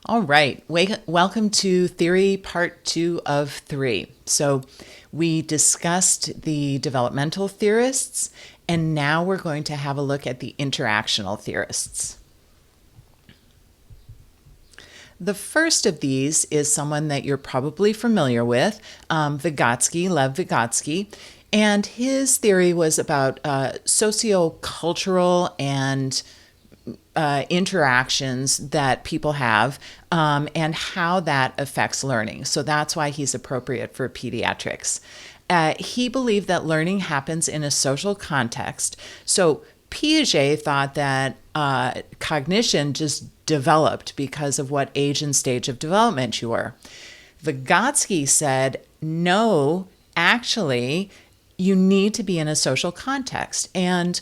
All right, welcome to Theory Part 2 of 3. So we discussed the developmental theorists, and now we're going to have a look at the interactional theorists. The first of these is someone that you're probably familiar with, Vygotsky, Lev Vygotsky, and his theory was about sociocultural and interactions that people have and how that affects learning. So that's why he's appropriate for pediatrics. He believed that learning happens in a social context. So Piaget thought that cognition just developed because of what age and stage of development you were. Vygotsky said, no, actually, you need to be in a social context. And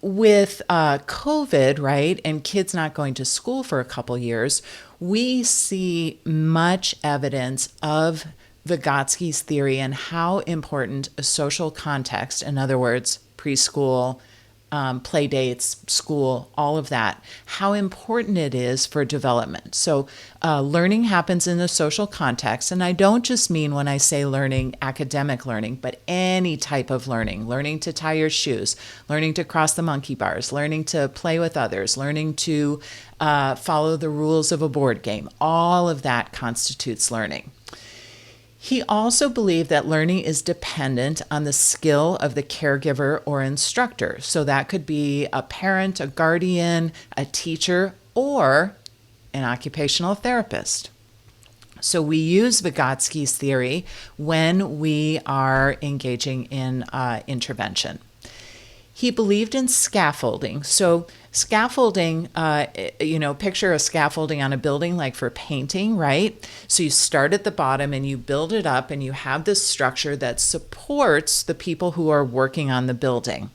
with COVID, right, and kids not going to school for a couple years, we see much evidence of Vygotsky's theory and how important a social context, in other words, preschool, play dates, school, all of that, how important it is for development. So learning happens in a social context. And I don't just mean when I say learning, academic learning, but any type of learning, learning to tie your shoes, learning to cross the monkey bars, learning to play with others, learning to follow the rules of a board game. All of that constitutes learning. He also believed that learning is dependent on the skill of the caregiver or instructor. So that could be a parent, a guardian, a teacher, or an occupational therapist. So we use Vygotsky's theory when we are engaging in intervention. He believed in scaffolding. So scaffolding, picture a scaffolding on a building like for painting, right? So you start at the bottom and you build it up and you have this structure that supports the people who are working on the building.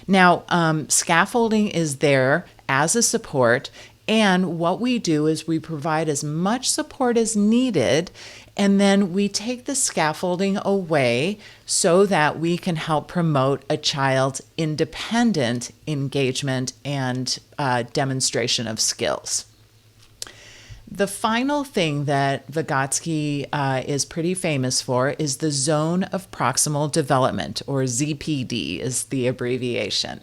Now, scaffolding is there as a support, and what we do is we provide as much support as needed, and then we take the scaffolding away so that we can help promote a child's independent engagement and demonstration of skills. The final thing that Vygotsky is pretty famous for is the zone of proximal development, or ZPD is the abbreviation.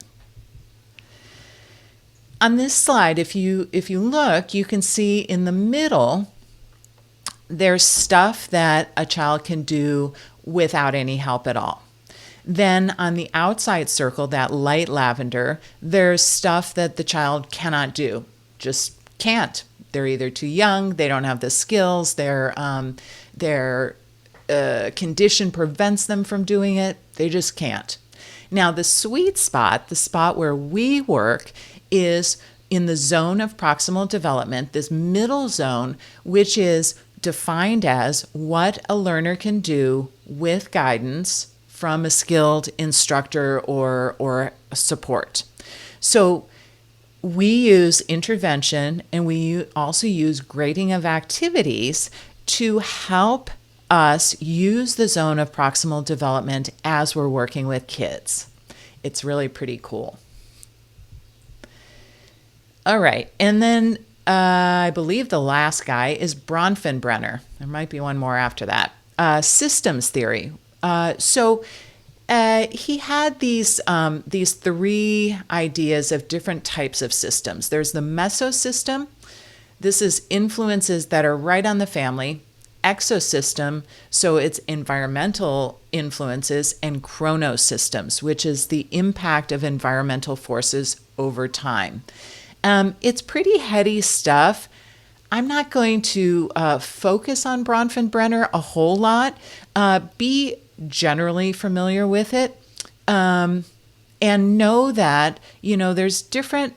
On this slide, if you look, you can see in the middle, there's stuff that a child can do without any help at all. Then on the outside circle, that light lavender, there's stuff that the child cannot do, just can't. They're either too young, they don't have the skills, their condition prevents them from doing it, they just can't. Now the sweet spot, the spot where we work, is in the zone of proximal development, this middle zone, which is defined as what a learner can do with guidance from a skilled instructor or support. So we use intervention, and we also use grading of activities to help us use the zone of proximal development as we're working with kids. It's really pretty cool. All right, and then I believe the last guy is Bronfenbrenner. There might be one more after that. Systems theory. So he had these three ideas of different types of systems. There's the mesosystem. This is influences that are right on the family. Exosystem, so it's environmental influences, and chronosystems, which is the impact of environmental forces over time. It's pretty heady stuff. I'm not going to focus on Bronfenbrenner a whole lot. Be generally familiar with it, and know that there's different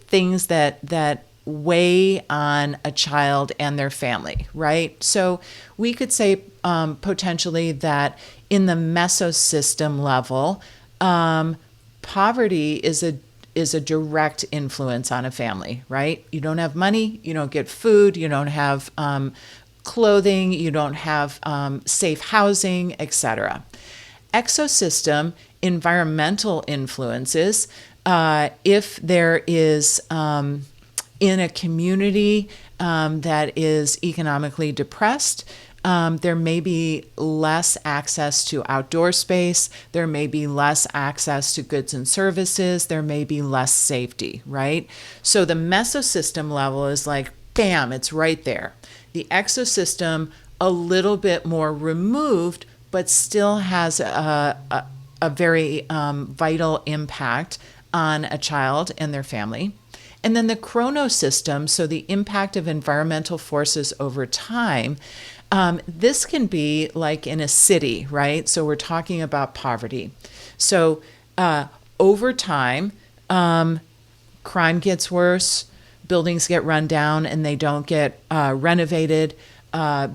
things that weigh on a child and their family, right? So we could say potentially that in the mesosystem level, poverty is a direct influence on a family, right? You don't have money, you don't get food, you don't have clothing, you don't have safe housing, etc. Exosystem, environmental influences. If there is In a community that is economically depressed, there may be less access to outdoor space. There may be less access to goods and services. There may be less safety, right? So the mesosystem level is like, bam, it's right there. The exosystem, a little bit more removed, but still has a very vital impact on a child and their family. And then the chronosystem, so the impact of environmental forces over time, this can be like in a city, right? So we're talking about poverty. So over time, crime gets worse, buildings get run down and they don't get renovated.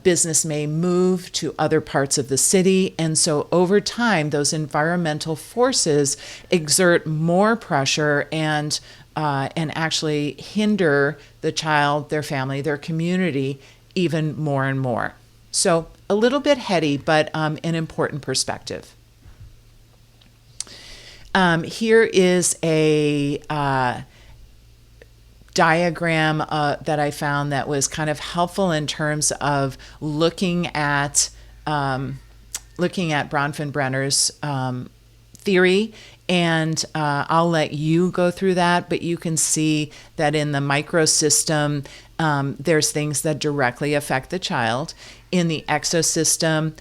Business may move to other parts of the city. And so over time, those environmental forces exert more pressure and actually hinder the child, their family, their community even more and more. So a little bit heady, but an important perspective. Here is a diagram that I found that was kind of helpful in terms of looking at Bronfenbrenner's theory. And I'll let you go through that, but you can see that in the microsystem, there's things that directly affect the child. In the exosystem,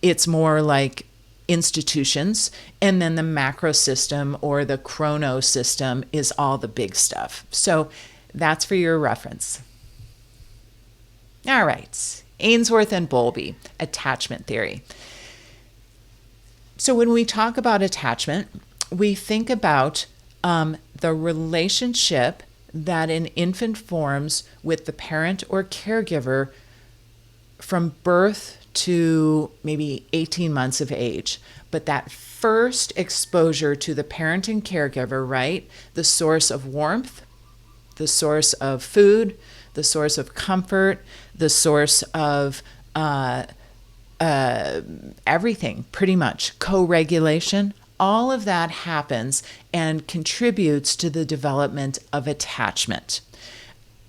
it's more like institutions. And then the macrosystem or the chronosystem is all the big stuff. So that's for your reference. All right, Ainsworth and Bowlby, attachment theory. So when we talk about attachment, we think about the relationship that an infant forms with the parent or caregiver from birth to maybe 18 months of age. But that first exposure to the parent and caregiver, right? The source of warmth, the source of food, the source of comfort, the source of everything, pretty much, co-regulation, all of that happens and contributes to the development of attachment.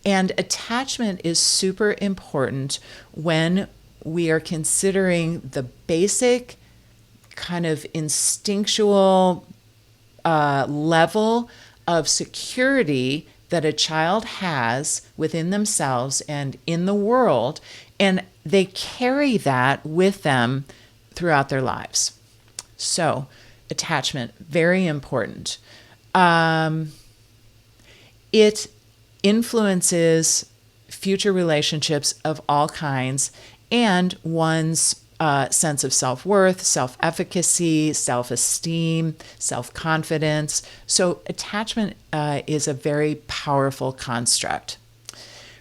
And attachment is super important when we are considering the basic kind of instinctual level of security that a child has within themselves and in the world, and they carry that with them throughout their lives. So, attachment, very important. It influences future relationships of all kinds and one's sense of self-worth, self-efficacy, self-esteem, self-confidence. So attachment is a very powerful construct.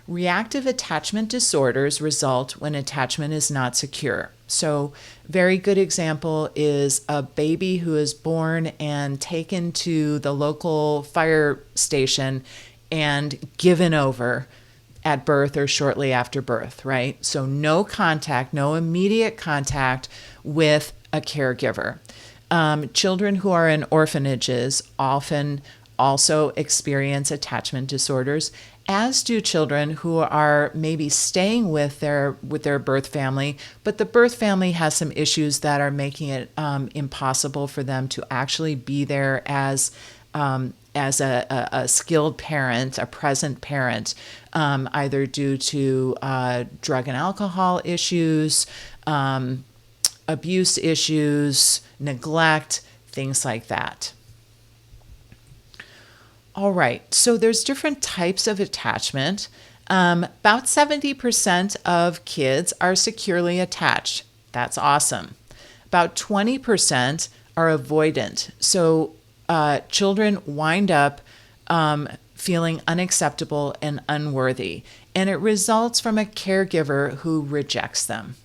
Reactive attachment disorders result when attachment is not secure. So very good example is a baby who is born and taken to the local fire station and given over at birth or shortly after birth, right? So no contact, no immediate contact with a caregiver. Children who are in orphanages often also experience attachment disorders, as do children who are maybe staying with their birth family, but the birth family has some issues that are making it impossible for them to actually be there as a skilled parent, a present parent, either due to drug and alcohol issues, abuse issues, neglect, things like that. All right, so there's different types of attachment. About 70% of kids are securely attached. That's awesome. About 20% are avoidant. So children wind up feeling unacceptable and unworthy, and it results from a caregiver who rejects them.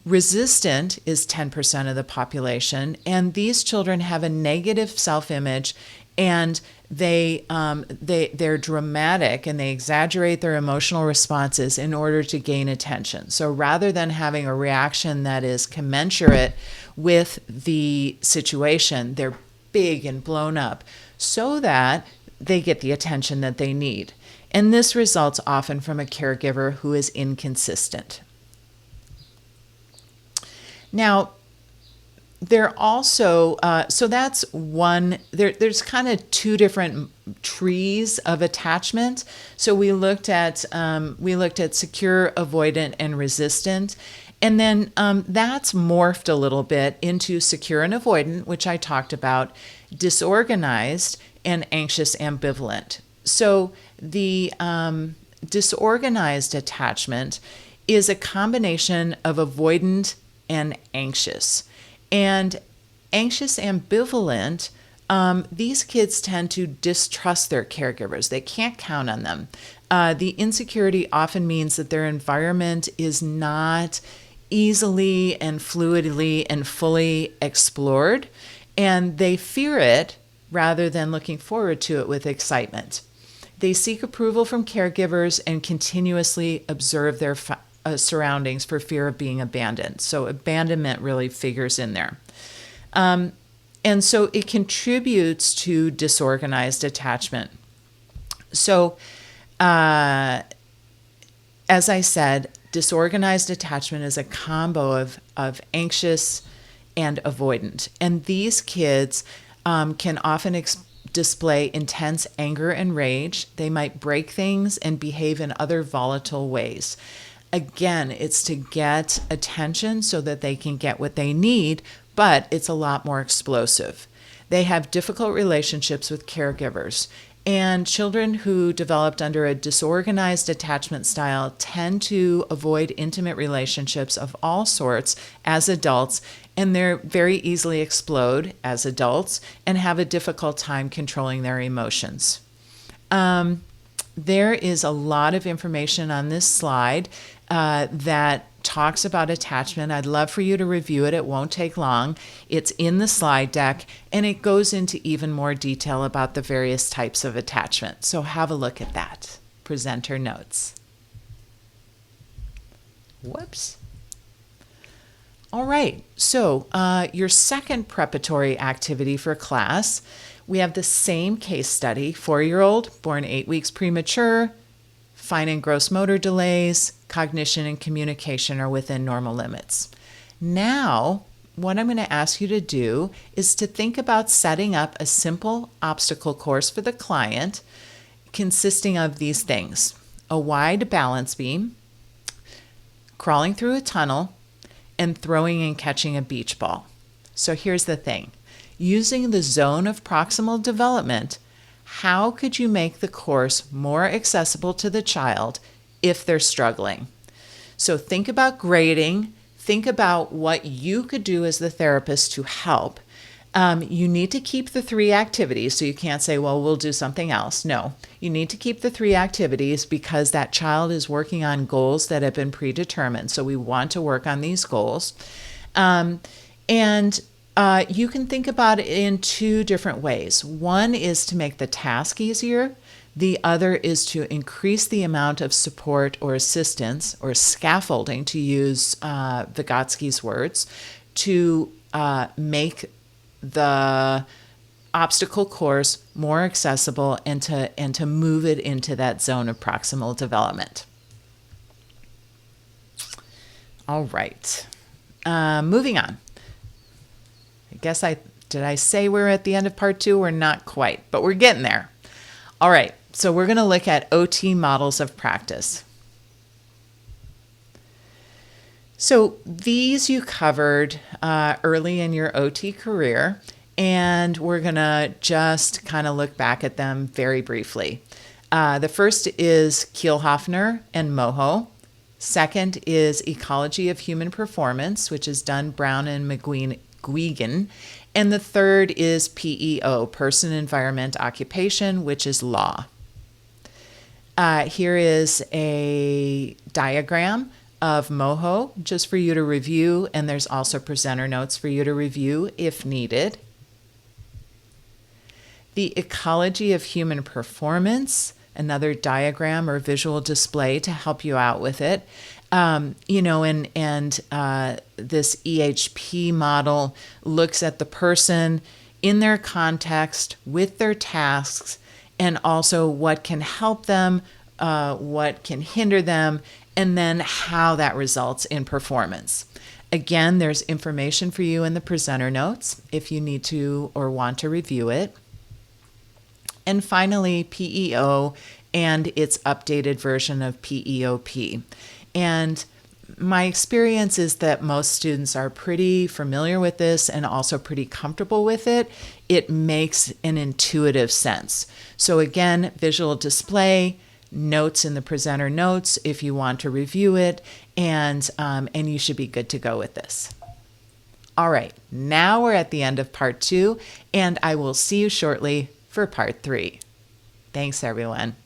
Resistant is 10% of the population, and these children have a negative self-image, and they're dramatic and they exaggerate their emotional responses in order to gain attention. So rather than having a reaction that is commensurate with the situation, they're big and blown up so that they get the attention that they need. And this results often from a caregiver who is inconsistent. Now, there also, so that's one, there's kind of two different trees of attachment. So we looked at secure, avoidant, and resistant. And then that's morphed a little bit into secure and avoidant, which I talked about, disorganized, and anxious ambivalent. So the disorganized attachment is a combination of avoidant and anxious. And anxious ambivalent, these kids tend to distrust their caregivers. They can't count on them. The insecurity often means that their environment is not easily and fluidly and fully explored, and they fear it rather than looking forward to it with excitement. They seek approval from caregivers and continuously observe their surroundings for fear of being abandoned. So abandonment really figures in there. And so it contributes to disorganized attachment. So as I said, disorganized attachment is a combo of anxious and avoidant. And these kids can often display intense anger and rage. They might break things and behave in other volatile ways. Again, it's to get attention so that they can get what they need, but it's a lot more explosive. They have difficult relationships with caregivers. And children who developed under a disorganized attachment style tend to avoid intimate relationships of all sorts as adults, and they're very easily explode as adults and have a difficult time controlling their emotions. There is a lot of information on this slide that talks about attachment. I'd love for you to review it. It won't take long. It's in the slide deck, and it goes into even more detail about the various types of attachment. So have a look at that. Presenter notes. Whoops. All right, so your second preparatory activity for class, we have the same case study, 4-year-old, born 8 weeks premature, fine and gross motor delays, cognition and communication are within normal limits. Now, what I'm going to ask you to do is to think about setting up a simple obstacle course for the client consisting of these things: a wide balance beam, crawling through a tunnel, and throwing and catching a beach ball. So here's the thing. Using the zone of proximal development, how could you make the course more accessible to the child if they're struggling? So think about grading. Think about what you could do as the therapist to help. You need to keep the 3 activities, so you can't say, well, we'll do something else. No, you need to keep the 3 activities because that child is working on goals that have been predetermined. So we want to work on these goals. And you can think about it in 2 different ways. One is to make the task easier. The other is to increase the amount of support or assistance or scaffolding, to use Vygotsky's words, to make the obstacle course more accessible and to move it into that zone of proximal development. All right, moving on. Did I say we're at the end of part 2? We're not quite, but we're getting there. All right, so we're going to look at OT models of practice. So these you covered early in your OT career, and we're going to just kind of look back at them very briefly. The first is Kielhofner and Moho. Second is Ecology of Human Performance, which is Dunn, Brown, and McGuigan. And the third is PEO, Person, Environment, Occupation, which is law. Here is a diagram of Moho, just for you to review, and there's also presenter notes for you to review if needed. The Ecology of Human Performance, another diagram or visual display to help you out with it. This EHP model looks at the person in their context with their tasks and also what can help them, what can hinder them, and then how that results in performance. Again, there's information for you in the presenter notes if you need to or want to review it. And finally, PEO and its updated version of PEOP. And my experience is that most students are pretty familiar with this and also pretty comfortable with it. It makes an intuitive sense. So again, visual display, notes in the presenter notes if you want to review it, and you should be good to go with this. All right, now we're at the end of part 2, and I will see you shortly for part 3. Thanks, everyone.